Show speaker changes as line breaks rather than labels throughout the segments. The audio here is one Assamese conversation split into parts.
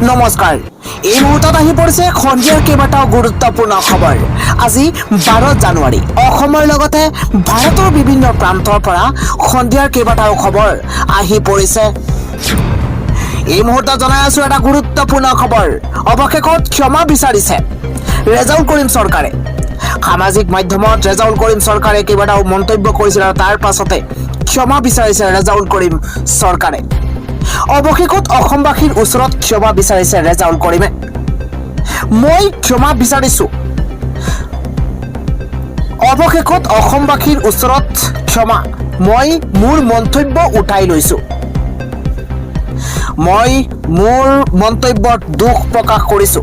নমস্কাৰ এই মুহূৰ্তত আহি পৰিছে সন্ধিয়াৰ কেইবাটাও গুৰুত্বপূৰ্ণ খবৰ আজি 12 জানুৱাৰী অসমৰ লগতে ভাৰতৰ বিভিন্ন প্ৰান্তৰ পৰা সন্ধিয়াৰ কেইবাটাও খবৰ আহি পৰিছে এই মুহূৰ্তত জনাই আছো এটা গুৰুত্বপূৰ্ণ খবৰ অৱশেষত ক্ষমা বিচাৰিছে ৰেজাউল কৰিম চৰকাৰে সামাজিক মাধ্যমত ৰেজাউল কৰিম চৰকাৰে কেইবাটাও মন্তব্য কৰিছিল আৰু তাৰ পাছতে ক্ষমা বিচাৰিছে ৰেজাউল কৰিম চৰকাৰে অৱশেষত অসমবাসীৰ ওচৰত ক্ষমা বিচাৰিছে ৰেজাউল কৰিমে মই ক্ষমা বিচাৰিছো অৱশেষত অসমবাসীৰ ওচৰত ক্ষমা মই মোৰ মন্তব্য উঠাই লৈছো মই মোৰ মন্তব্যত দুখ প্ৰকাশ কৰিছো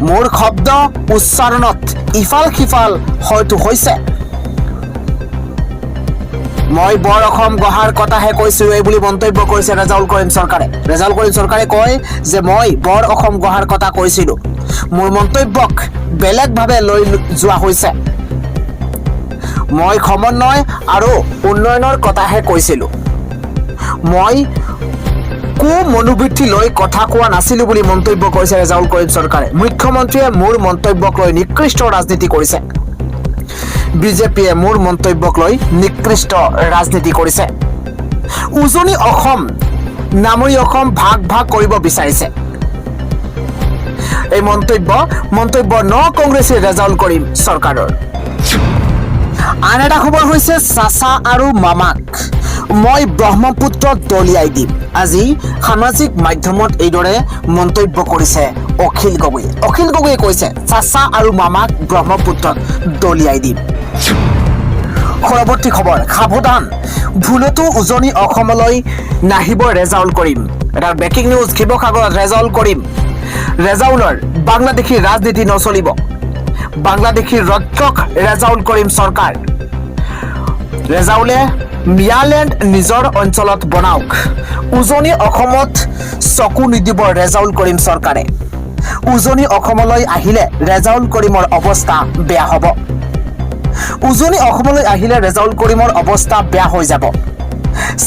মোৰ শব্দ উচ্চাৰণত ইফাল সিফাল হয়তো হৈছে মই বৰ অসম গঢ়াৰ কথাহে কৈছো এই বুলি মন্তব্য কৰিছে ৰেজাউল কৰিম চৰকাৰে কয় যে মই বৰ অসম গঢ়াৰ কথা কৈছিলো মোৰ মন্তব্যক বেলেগভাৱে লৈ যোৱা হৈছে মই সমন্বয় আৰু উন্নয়নৰ কথাহে কৈছিলো মই মনোবৃত্তি লৈ কথা কোৱা নাছিলো বুলি মন্তব্য কৰিছে ৰেজাউল কৰিম চৰকাৰে মুখ্যমন্ত্ৰীয়ে মোৰ মন্তব্যক লৈ নিকৃষ্ট ৰাজনীতি কৰিছে বিজেপিয়ে মোৰ মন্তব্যক লৈ নিকৃষ্ট ৰাজনীতি কৰিছে উজনি অসম নামৰি অসম ভাগ ভাগ কৰিব বিচাৰিছে এই মন্তব্য ন কংগ্ৰেছী ৰেজাউল কৰিম চৰকাৰৰ আন এটা খবৰ হৈছে চাচা আৰু মামাক মই ব্ৰহ্মপুত্ৰত দলিয়াই দিম আজি সামাজিক মাধ্যমত এইদৰে মন্তব্য কৰিছে অখিল গগৈয়ে কৈছে চাচা আৰু মামাক ব্ৰহ্মপুত্ৰত দলিয়াই দিম পৰৱৰ্তী খবৰ সাৱধান ভুলতো উজনি অসমলৈ নাহিব ৰেজাউল কৰিম এটা ব্ৰেকিং নিউজ শিৱসাগৰত ৰেজাউলৰ বাংলাদেশী ৰাজনীতি নচলিব বাংলাদেশী ৰক্ষক ৰেজাউল কৰিম চৰকাৰ ৰেজাউলে মিয়ালেণ্ড নিজৰ অঞ্চলত বনাওক উজনি অসমত চকু নিদিব ৰেজাউল কৰিম চৰকাৰে উজনি অসমলৈ আহিলে ৰেজাউল কৰিমৰ অৱস্থা বেয়া হ'ব উজনি অসমলৈ আহিলে ৰেজাউল কৰিমৰ অৱস্থা বেয়া হৈ যাব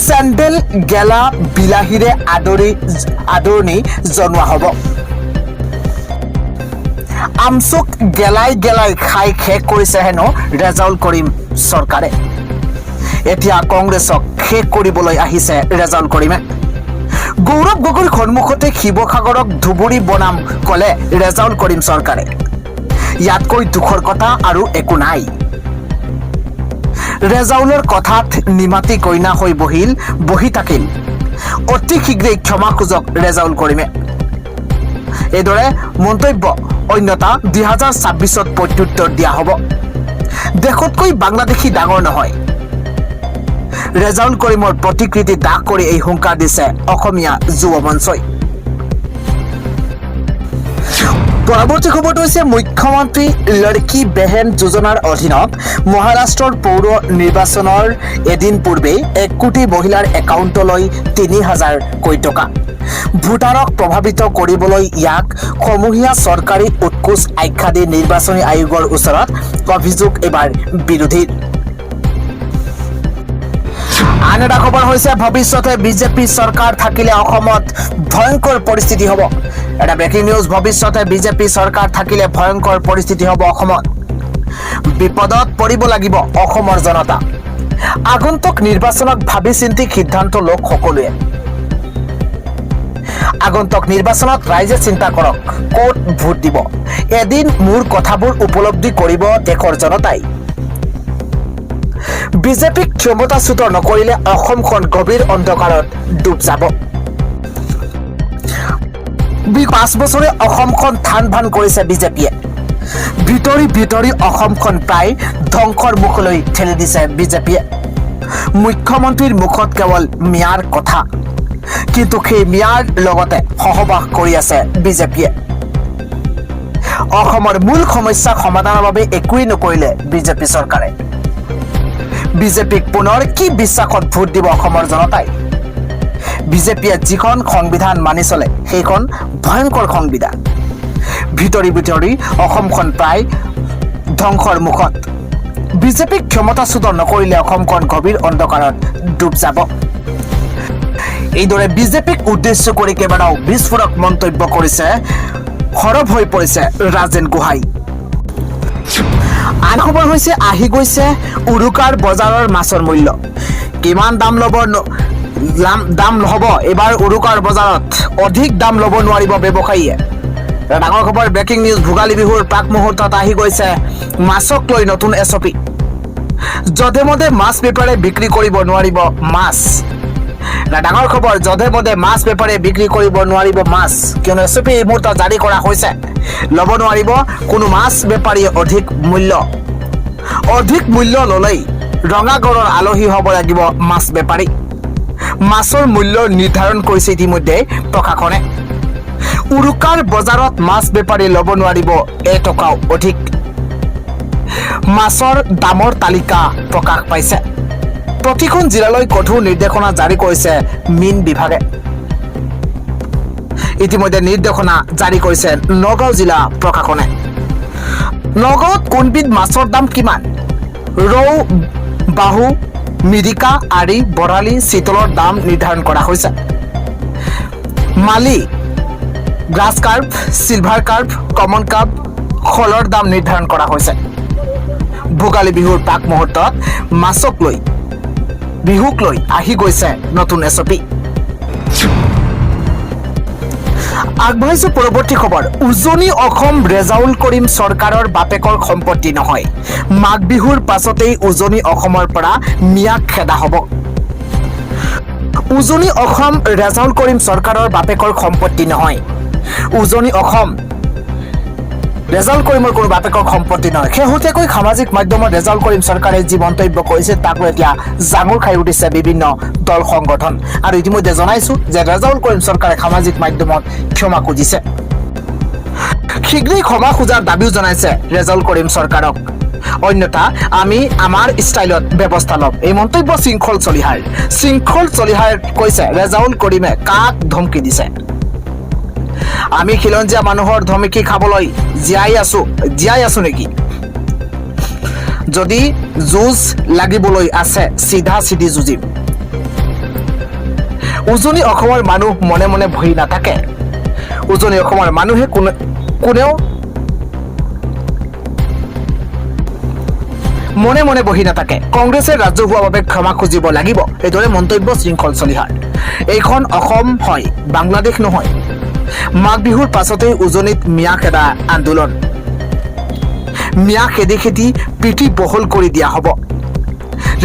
চেণ্ডেল গেলা বিলাহীৰে আদৰণি জনোৱা হ'ব আমচুক গেলাই খাই শেষ কৰিছে হেনো ৰেজাউল কৰিম চৰকাৰে এতিয়া কংগ্ৰেছক শেষ কৰিবলৈ আহিছে ৰেজাউল কৰিমে গৌৰৱ গগৈৰ সন্মুখতে শিৱসাগৰক ধুবুৰী বনাম কলে ৰেজাউল কৰিম চৰকাৰে ইয়াতকৈ দুখৰ কথা আৰু একো নাই ৰেজাউলৰ কথাত নিমাতি কইনা হৈ বহি থাকিল অতি শীঘ্ৰেই ক্ষমা খোজক ৰেজাউল কৰিমে এইদৰে মন্তব্য অন্যতা 2026ত প্ৰত্যুত্তৰ দিয়া হ'ব দেশতকৈ বাংলাদেশী ডাঙৰ নহয় ৰেজাউল কৰিমৰ প্ৰতিকৃতি দাগ কৰি এই হুংকাৰ দিছে অসমীয়া যুৱ মঞ্চই পৰৱৰ্তী খবৰটো হৈছে মুখ্যমন্ত্ৰী লড়কি বেহেন যোজনাৰ অধীনত মহাৰাষ্ট্ৰৰ পৌৰ নিৰ্বাচনৰ এদিন পূৰ্বে 1 কোটি মহিলাৰ একাউণ্টলৈ 3000 কোটি টকা ভোটাৰক প্ৰভাৱিত কৰিবলৈ ইয়াক সমূহীয়া চৰকাৰী উৎকোচ আখ্যা দি নিৰ্বাচনী আয়োগৰ ওচৰত অভিযোগ এবাৰ বিৰোধীৰ আন এটা খবৰ হৈছে ভৱিষ্যতে বিজেপি চৰকাৰ থাকিলে অসমত ভয়ংকৰ পৰিস্থিতি হ'ব এটা ব্ৰেকিং নিউজ ভৱিষ্যতে বিজেপি চৰকাৰ থাকিলে ভয়ংকৰ পৰিস্থিতি হ'ব অসমত বিপদত পৰিব লাগিব অসমৰ জনতা আগন্তুক নিৰ্বাচনক ভাবি চিন্তি সিদ্ধান্ত লওক সকলোৱে আগন্তুক নিৰ্বাচনত ৰাইজে চিন্তা কৰক ক'ত ভোট দিব এদিন মোৰ কথাবোৰ উপলব্ধি কৰিব দেশৰ জনতাই বিজেপিক ক্ষমতাচ্যুত নকৰিলে অসমখন গভীৰ অন্ধকাৰত ডুব যাব 5 বছৰে অসমখন থান ভান কৰিছে বিজেপিয়ে ভিতৰি অসমখন প্ৰায় ধ্বংসৰ মুখলৈ ঠেলি দিছে বিজেপিয়ে মুখ্যমন্ত্ৰীৰ মুখত কেৱল মিয়াৰ কথা কিন্তু সেই মিয়াৰ লগতে সহবাস কৰি আছে বিজেপিয়ে অসমৰ মূল সমস্যা সমাধানৰ বাবে একোৱেই নকৰিলে বিজেপি চৰকাৰে বিজেপিক পুনৰ কি বিশ্বাসত ভোট দিব অসমৰ জনতাই বিজেপিয়ে যিখন সংবিধান মানি চলে সেইখন ভয়ংকৰ সংবিধান ভিতৰি অসমখন প্ৰায় ধ্বংসৰ মুখত বিজেপিক ক্ষমতাচ্যুত নকৰিলে অসমখন গভীৰ অন্ধকাৰত ডুব যাব এইদৰে বিজেপিক উদ্দেশ্য কৰি কেইবাটাও বিস্ফোৰক মন্তব্য কৰিছে সৰব হৈ পৰিছে ৰাজেন গোহাঁই। আন খবৰ হৈছে আহি গৈছে উৰুকাৰ বজাৰৰ মাছৰ মূল্য। কিমান দাম হ'ব এইবাৰ উৰুকাৰ বজাৰত? অধিক দাম ল'ব নোৱাৰিব ব্যৱসায়ীয়ে। ডাঙৰ খবৰ ব্ৰেকিং নিউজ। ভোগালী বিহুৰ প্ৰাক মুহূৰ্তত আহি গৈছে মাছক লৈ নতুন এছঅপি। যধে মধে মাছ বেপাৰে বিক্ৰী কৰিব নোৱাৰিব মাছ। ডাঙৰ খবৰ, যধে মধে মাছ বেপাৰে বিক্ৰী কৰিব নোৱাৰিব মাছ, কিয়নো এছঅপি এই মুহূৰ্তত জাৰি কৰা হৈছে। ল'ব নোৱাৰিব কোনো মাছ বেপাৰীয়ে অধিক মূল্য ল'লেই ৰঙাগড়ৰ আলহী হ'ব লাগিব মাছ বেপাৰী। মাছৰ মূল্য নিৰ্ধাৰণ কৰিছে ইতিমধ্যে প্ৰশাসনে। উৰুকাৰ বজাৰত মাছ বেপাৰী ল'ব নোৱাৰিব এটকাও অধিক। মাছৰ দামৰ তালিকা প্ৰকাশ পাইছে। প্ৰতিখন জিলালৈ কঠোৰ নিৰ্দেশনা জাৰি কৰিছে মীন বিভাগে। ইতিমধ্যে নিৰ্দেশনা জাৰি কৰিছে নগাঁও জিলা প্ৰশাসনে। নগাঁৱত কোনবিধ মাছৰ দাম কিমান? ৰৌ, বাহু, মিৰিকা, আৰি, বৰালি, চিতলৰ দাম নিৰ্ধাৰণ কৰা হৈছে। মালি, grass carp, silver carp, common carp, শলৰ দাম নিৰ্ধাৰণ কৰা হৈছে। ভোগালী বিহুৰ প্ৰাক মুহূৰ্তত বিহুক লৈ আহি গৈছে নতুন এছঅপি। আগবাঢ়িছো পৰৱৰ্তী খবৰ। উজনি অসম ৰেজাউল কৰিম চৰকাৰৰ বাপেকৰ সম্পত্তি নহয়। মাঘ বিহুৰ পাছতেই উজনি অসমৰ পৰা ম্যাদ খেদা হ'ব। উজনি অসম ৰেজাউল কৰিম চৰকাৰৰ বাপেকৰ সম্পত্তি নহয়। উজনি অসম ৰেজাউল কৰিমৰ কোনো বাপেকৰ সম্পত্তি নহয়। শেহতীয়াকৈ সামাজিক মাধ্যমত ৰেজাউল কৰিম চৰকাৰে যি মন্তব্য কৰিছে তাক লৈ এতিয়া জাঙুৰ খাই উঠিছে বিভিন্ন দল সংগঠন। আৰু ইতিমধ্যে জনাইছো যে ৰেজাউল কৰিম চৰকাৰে সামাজিক মাধ্যমত ক্ষমা খুজিছে। শীঘ্ৰেই ক্ষমা খোজাৰ দাবীও জনাইছে ৰেজাউল কৰিম চৰকাৰক। অন্যথা আমি আমাৰ ষ্টাইলত ব্যৱস্থা ল'ম। এই মন্তব্য শৃংখল চলিহাই কৈছে ৰেজাউল কৰিমে কাক ধমকি দিছে। আমি খিলঞ্জীয়া মানুহৰ ধমকি খাবলৈ জীয়াই আছো নেকি? যদি যুঁজ লাগিবলৈ আছে চিধা-চিধি যুঁজিম। উজনি অসমৰ মানুহ মনে মনে বহি নাথাকে। উজনি অসমৰ মানুহে কোনেও মনে মনে বহি নাথাকে। কংগ্ৰেছে ৰাজহুৱাভাৱে ক্ষমা খুজিব লাগিব। এইদৰে মন্তব্য শৃংখল চলিহাৰ। এইখন অসম হয়, বাংলাদেশ নহয়। মাঘ বিহুৰ পাছতেই উজনিত ম্যাদ খেদা আন্দোলন। ম্যাদ খেদি পিঠি বহল কৰি দিয়া হ'ব।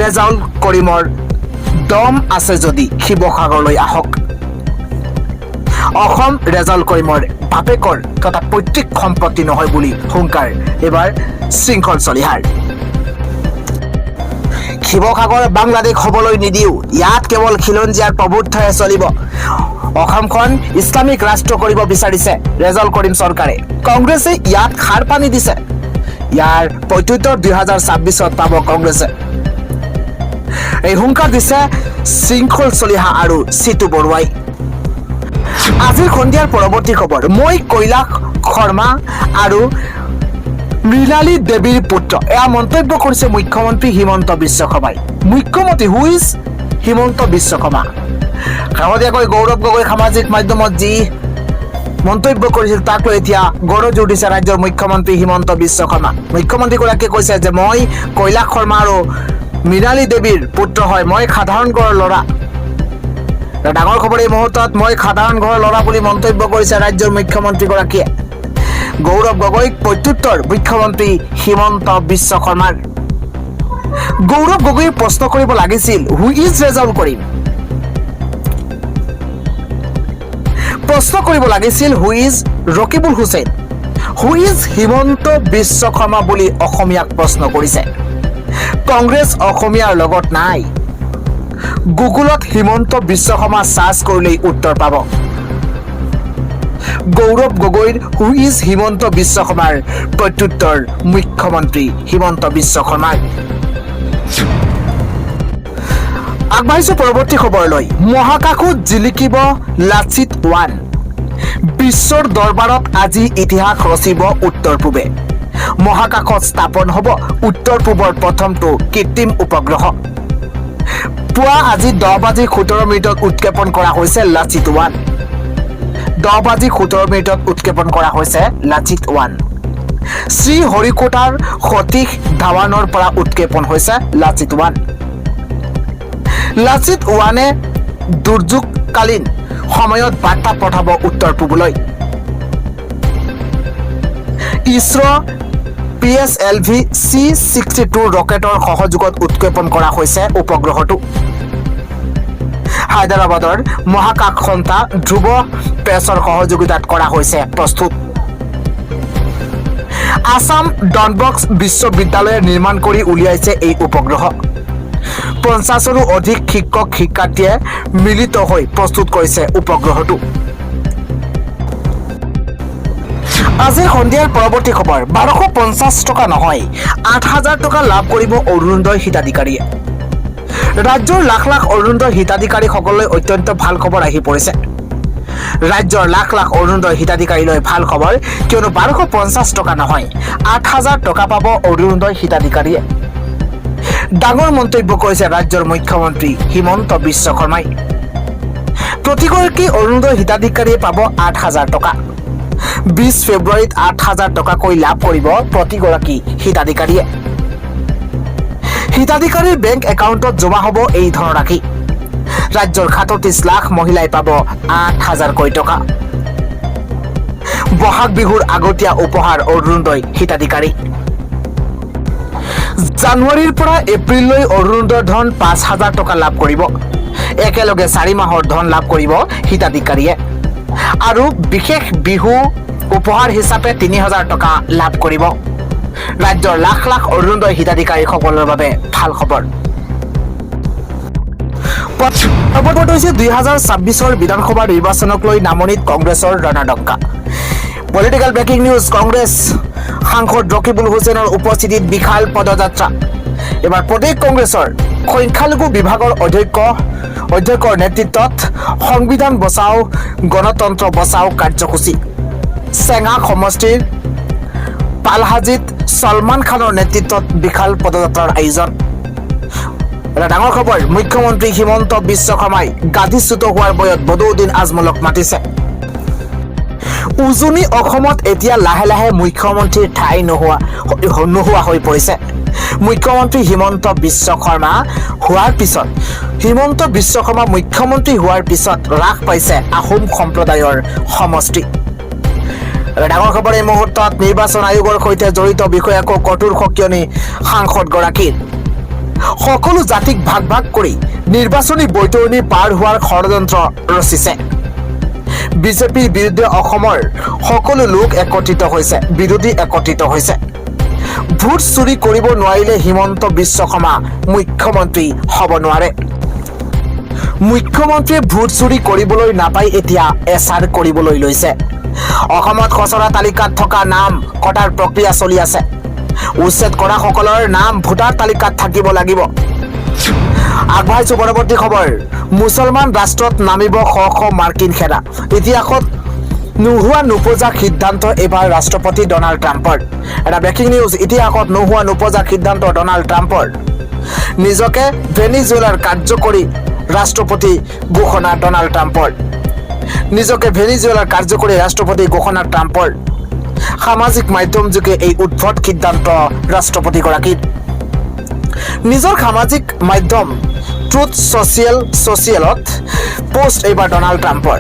ৰেজাউল কৰিমৰ দম আছে যদি শিৱসাগৰলৈ আহক। অসম ৰেজাউল কৰিমৰ বাপেকৰ তথা পৈতৃক সম্পত্তি নহয় বুলি হুংকাৰ এইবাৰ শৃংখল চলিহাৰ। শিৱসাগৰ বাংলাদেশ হ'বলৈ নিদিও। ইয়াত কেৱল খিলঞ্জীয়াৰ প্ৰভুত্বহে চলিব। অসমখন ইছলামিক ৰাষ্ট্ৰ কৰিব বিচাৰিছে ৰেজাউল কৰিম চৰকাৰে। কংগ্ৰেছে ইয়াত সাৰ পানী দিছে। ইয়াৰ প্ৰত্যুত্তৰ 2026 পাব কংগ্ৰেছে। এই হুংকাৰ দিছে শৃংখল চলিহা আৰু চিতু বৰুৱাই। আজিৰ সন্ধিয়াৰ পৰৱৰ্তী খবৰ। মই কৈলাশ শৰ্মা আৰু মৃণালী দেৱীৰ পুত্ৰ, এয়া মন্তব্য কৰিছে মুখ্যমন্ত্ৰী হিমন্ত বিশ্ব শৰ্মাই। মুখ্যমন্ত্ৰী হুইজ হিমন্ত বিশ্ব শৰ্মা। শেহতীয়াকৈ গৌৰৱ গগৈ সামাজিক মাধ্যমত যি মন্তব্য কৰিছিল তাক লৈ এতিয়া গৰজি উঠিছে ৰাজ্যৰ মুখ্যমন্ত্ৰী হিমন্ত বিশ্ব শৰ্মা। মুখ্যমন্ত্ৰীগৰাকীয়ে কৈছে যে মই কৈলাশ শৰ্মা আৰু মৃণালী দেৱীৰ পুত্ৰ হয়। মই সাধাৰণ ঘৰৰ ল'ৰা। ডাঙৰ খবৰ এই মুহূৰ্তত মই সাধাৰণ ঘৰৰ ল'ৰা বুলি মন্তব্য কৰিছে ৰাজ্যৰ মুখ্যমন্ত্ৰীগৰাকীয়ে। গৌৰৱ গগৈক প্ৰত্যুত্তৰ মুখ্যমন্ত্ৰী হিমন্ত বিশ্ব শৰ্মাৰ। গৌৰৱ গগৈয়ে প্ৰশ্ন কৰিব লাগিছিল হু ইজ ৰেজাউল কৰিম। প্ৰশ্ন কৰিব লাগিছিল who is Rakibul Hussain. Who is Himanta Biswa Sarma বুলি অসমীয়াক প্ৰশ্ন কৰিছে। কংগ্ৰেছ অসমীয়াৰ লগত নাই। গুগলত হিমন্ত বিশ্ব শৰ্মা চাৰ্চ কৰিলেই উত্তৰ পাব। গৌৰৱ গগৈৰ হু ইজ হিমন্ত বিশ্ব শৰ্মাৰ প্ৰত্যুত্তৰ মুখ্যমন্ত্ৰী হিমন্ত বিশ্ব শৰ্মাৰ। আগবাঢ়িছো পৰৱৰ্তী খবৰলৈ। মহাকাশত জিলিকিব লাচিত ওৱান। বিশ্বৰ দৰবাৰত আজি ইতিহাস ৰচিব উত্তৰ পূবে। মহাকাশত স্থাপন হ'ব উত্তৰ পূবৰ প্ৰথমটো কৃত্ৰিম উপগ্ৰহ। পুৱা আজি 10:17 উৎক্ষেপণ কৰা হৈছে লাচিত 1 10:17 উৎক্ষেপণ কৰা হৈছে লাচিত 1 শ্ৰীহৰিকোটাৰ সতীশ ধাৱানৰ পৰা উৎক্ষেপণ হৈছে লাচিত 1 লাচিত 1এ দুৰ্যোগকালীন সময়ত বাৰ্তা পঠাব উত্তৰ পূবলৈ ইছৰ PSLV C-62 ৰকেটৰ সহযোগত উৎক্ষেপণ কৰা হৈছে উপগ্ৰহটো হায়দৰাবাদৰ মহাকাশ সংস্থা ধ্ৰুৱ প্ৰেছৰ সহযোগিতাত কৰা হৈছে প্ৰস্তুত আসাম ডনবস্ক বিশ্ববিদ্যালয়ে নিৰ্মাণ কৰি উলিয়াইছে এই উপগ্ৰহ 50ৰো অধিক শিক্ষক শিক্ষাৰ্থীয়ে মিলিত হৈ প্ৰস্তুত কৰিছে উপগ্ৰহটো আজিৰ সন্ধিয়াৰ পৰৱৰ্তী খবৰ 1250 টকা নহয় 8000 টকা লাভ কৰিব অৰুণোদয় হিতাধিকাৰীয়ে ৰাজ্যৰ লাখ লাখ অৰুণোদয় হিতাধিকাৰীসকললৈ অত্যন্ত ভাল খবৰ আহি পৰিছে ৰাজ্যৰ লাখ লাখ অৰুণোদয় হিতাধিকাৰীলৈ ভাল খবৰ কিয়নো 1250 টকা নহয় 8000 টকা পাব অৰুণোদয় হিতাধিকাৰীয়ে ডাঙৰ মন্তব্য কৰিছে ৰাজ্যৰ মুখ্যমন্ত্ৰী হিমন্ত বিশ্ব শৰ্মাই প্ৰতিগৰাকী অৰুণোদয় হিতাধিকাৰীয়ে পাব 8000 টকা 20 ফেব্ৰুৱাৰীত 8000 টকাকৈ লাভ কৰিব প্ৰতিগৰাকী হিতাধিকাৰীয়ে হিতাধিকাৰীৰ বেংক একাউণ্টত জমা হ'ব এই ধনৰাশি ৰাজ্যৰ 37 লাখ মহিলাই পাব 8000 টকা বহাগ বিহুৰ আগতীয়া উপহাৰ অৰুণোদয় হিতাধিকাৰী জানুৱাৰীৰ পৰা এপ্ৰিললৈ অৰুণোদয় ধন 5000 টকা লাভ কৰিব একেলগে 4 মাহৰ ধন লাভ কৰিব হিতাধিকাৰীয়ে আৰু বিশেষ বিহু উপহাৰ হিচাপে 3000 টকা লাভ কৰিব ৰাজ্যৰ লাখ লাখ অৰুণোদয় হিতাধিকাৰীসকলৰ বাবে ভাল খবৰ পৰৱৰ্তী হৈছে 2026 বিধানসভা নিৰ্বাচনক লৈ নামনিত কংগ্ৰেছৰ ৰণডংকা পলিটিকেল ব্ৰেকিং নিউজ কংগ্ৰেছ সাংসদ ৰকিবুল হুছেইনৰ উপস্থিতিত বিশাল পদযাত্ৰা এবাৰ প্ৰদেশ কংগ্ৰেছৰ সংখ্যালঘু বিভাগৰ অধ্যক্ষৰ নেতৃত্বত সংবিধান বচাও গণতন্ত্ৰ বচাও কাৰ্যসূচী চেঙা সমষ্টিৰ পালহাজিত সলমান খানৰ নেতৃত্বত বিশাল পদযাত্ৰাৰ আয়োজন এটা ডাঙৰ খবৰ মুখ্যমন্ত্ৰী হিমন্ত বিশ্ব শৰ্মাই গাদীচ্যুত হোৱাৰ বয়ত বদৌদিন আজমলক মাতিছে উজনি অসমত এতিয়া লাহে লাহে মুখ্যমন্ত্ৰীৰ ঠাই নোহোৱা হৈ পৰিছে মুখ্যমন্ত্ৰী হিমন্ত বিশ্ব শৰ্মা মুখ্যমন্ত্ৰী হোৱাৰ পিছত হ্ৰাস পাইছে আহোম সম্প্ৰদায়ৰ সমষ্টি ডাঙৰ খবৰ এই মুহূৰ্তত নিৰ্বাচন আয়োগৰ সৈতে জড়িত বিষয়াকো কঠোৰ সকিয়নি সাংসদগৰাকীৰ সকলো জাতিক ভাগ ভাগ কৰি নিৰ্বাচনী বৈতৰণি পাৰ হোৱাৰ ষড়যন্ত্ৰ ৰচিছে বিজেপিৰ বিৰুদ্ধে অসমৰ সকলো লোক বিৰোধী একত্ৰিত হৈছে ভোট চুৰি কৰিব নোৱাৰিলে হিমন্ত বিশ্ব শৰ্মা মুখ্যমন্ত্ৰী হ'ব নোৱাৰে মুখ্যমন্ত্ৰীয়ে ভোট চুৰি কৰিবলৈ নাপাই এতিয়া এছাৰ কৰিবলৈ লৈছে অসমত খচৰা তালিকাত থকা নাম কটাৰ প্ৰক্ৰিয়া চলি আছে উচ্ছেদ কৰা সকলৰ নাম ভোটাৰ তালিকাত থাকিব লাগিব আগবাঢ়িছো পৰৱৰ্তী খবৰ মুছলমান ৰাষ্ট্ৰত নামিব শ শ মাৰ্কিন সেনা ইতিহাসত নোহোৱা নোপোজা সিদ্ধান্ত এবাৰ ৰাষ্ট্ৰপতি ডনাল্ড ট্ৰাম্পৰ এটা ব্ৰেকিং নিউজ ইতিহাসত নোহোৱা নোপোজা সিদ্ধান্ত ডনাল্ড ট্ৰাম্পৰ নিজকে ভেনিজুৱেলাৰ কাৰ্যকৰী ৰাষ্ট্ৰপতি ঘোষণা ডনাল্ড ট্ৰাম্পৰ নিজকে ভেনিজুৱেলাৰ কাৰ্যকৰী ৰাষ্ট্ৰপতি ঘোষণা ট্ৰাম্পৰ সামাজিক মাধ্যম যোগে এই উদ্ভট সিদ্ধান্ত ৰাষ্ট্ৰপতিগৰাকীৰ নিজৰ সামাজিক মাধ্যম ট্ৰুথ ছ'চিয়েলত পোষ্ট এইবাৰ ডনাল্ড ট্ৰাম্পৰ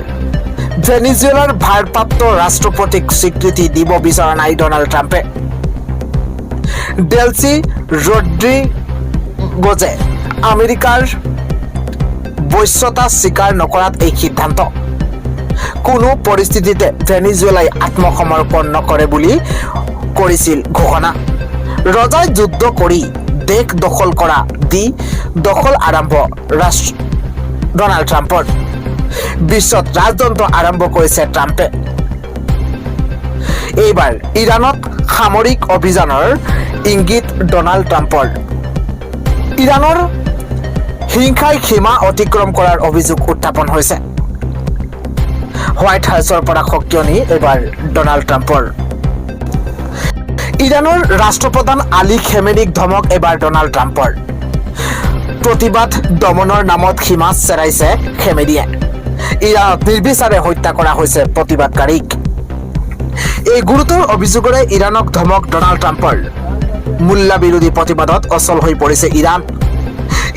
ভেনিজুৱেলাৰ ভাৰপ্ৰাপ্ত ৰাষ্ট্ৰপতিক স্বীকৃতি দিব বিচৰা নাই ডনাল্ড ট্ৰাম্পে ডেলচি ৰড্ৰিগজে আমেৰিকাৰ বশ্যতা স্বীকাৰ নকৰাত এই সিদ্ধান্ত কোনো পৰিস্থিতিতে ভেনিজুৱেলাই আত্মসমৰ্পণ নকৰে বুলি কৰিছিল ঘোষণা ৰজাই যুদ্ধ কৰি দেশ দখল কৰা দখল আৰম্ভ ডনাল্ড ট্ৰাম্পৰ বিশ্বত ৰাজতন্ত্ৰ আৰম্ভ কৰিছে ট্ৰাম্পে এইবাৰ ইৰাণত সামৰিক অভিযানৰ ইংগিত ডনাল্ড ট্ৰাম্পৰ ইৰাণৰ হিংসাই সীমা অতিক্ৰম কৰাৰ অভিযোগ উত্থাপন হৈছে হোৱাইট হাউচৰ পৰা সকিয়নি এইবাৰ ডনাল্ড ট্ৰাম্পৰ ইৰাণৰ ৰাষ্ট্ৰপ্ৰধান আলী খেমেনিক ধমক এইবাৰ ডনাল্ড ট্ৰাম্পৰ প্ৰতিবাদ দমনৰ নামত সীমা চেৰাইছে খেমেৰিয়ে ইৰাণত নিৰ্বিচাৰে হত্যা কৰা হৈছে প্ৰতিবাদকাৰীক এই গুৰুতৰ অভিযোগৰে ইৰাণক ধমক ডনাল্ড ট্ৰাম্পৰ মূল্য বিৰোধী প্ৰতিবাদত অচল হৈ পৰিছে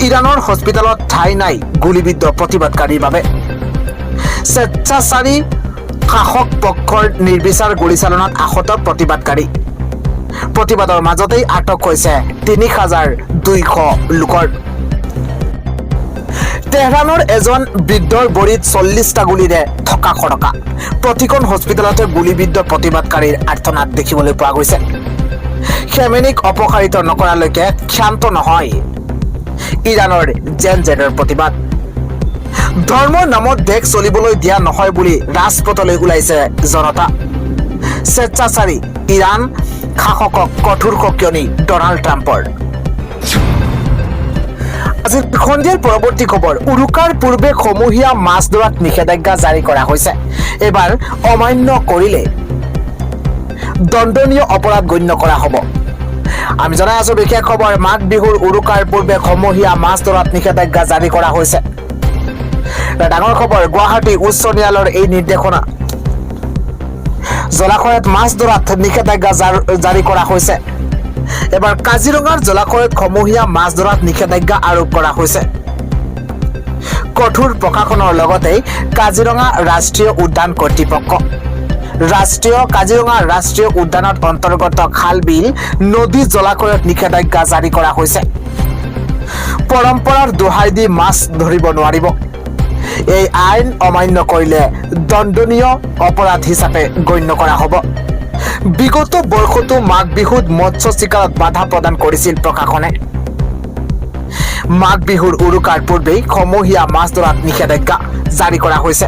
ইৰাণৰ হস্পিটেলত ঠাই নাই গুলীবিদ্ধ প্ৰতিবাদকাৰীৰ বাবে স্বেচ্ছাচাৰী শাসক পক্ষৰ নিৰ্বিচাৰ গুলীচালনাত আহত প্ৰতিবাদকাৰী প্ৰতিবাদৰ মাজতেই আটক হৈছে ৩,২০০ লোকৰ তেহৰানৰ এজন বৃদ্ধৰ ভৰিত ৪০টা গুলীৰে থকা খৰকা প্ৰতিখন হস্পিটেলতে গুলীবিদ্ধ প্ৰতিবাদকাৰীৰ আৰ্তনাদ দেখিবলৈ পোৱা গৈছে খেমেনিক অপসাৰিত নকৰালৈকে ক্ষান্ত নহয় ইৰাণৰ জেডৰ প্ৰতিবাদ ধৰ্মৰ নামত দেশ চলিবলৈ দিয়া নহয় বুলি ৰাজপথলৈ ওলাইছে জনতা স্বেচ্ছাচাৰী ইৰাণ শাসকক কঠোৰ সকিয়নি ডনাল্ড ট্ৰাম্পৰ আজি সন্ধিয়াৰ পৰৱৰ্তী খবৰ উৰুকাৰ পূৰ্বে সমূহীয়া মাছ ধৰাত নিষেধাজ্ঞা জাৰি কৰা হৈছে এবাৰ অমান্য কৰিলে দণ্ডনীয় অপৰাধ গণ্য কৰা হ'ব আমি জনাই আছো বিশেষ খবৰ মাঘ বিহুৰ উৰুকাৰ পূৰ্বে সমূহীয়া মাছ ধৰাত নিষেধাজ্ঞা জাৰি কৰা হৈছে ডাঙৰ খবৰ গুৱাহাটী উচ্চ ন্যায়ালয়ৰ এই নিৰ্দেশনা জলাশয়ত মাছ ধৰাত নিষেধাজ্ঞা জাৰি কৰা হৈছে এবাৰ কাজিৰঙাৰ জলাশয়ত সমূহীয়া মাছ ধৰাত নিষেধাজ্ঞা আৰোপ কৰা হৈছে কঠোৰ প্ৰশাসনৰ লগতে কাজিৰঙা ৰাষ্ট্ৰীয় উদ্যান কৰ্তৃপক্ষ কাজিৰঙা ৰাষ্ট্ৰীয় উদ্যানত অন্তৰ্গত খাল বিল নদী জলাশয়ত নিষেধাজ্ঞা জাৰি কৰা হৈছে পৰম্পৰাৰ দোহাই দি মাছ ধৰিব নোৱাৰিব এই আইন অমান্য কৰিলে দণ্ডনীয় অপৰাধ হিচাপে গণ্য কৰা হ'ব বিগত বৰ্ষতো মাঘ বিহুত মৎস্য চিকাৰত বাধা প্ৰদান কৰিছিল প্ৰশাসনে মাঘ বিহুৰ উৰুকাৰ পূৰ্বেই সমূহীয়া মাছ ধৰাত নিষেধাজ্ঞা জাৰি কৰা হৈছে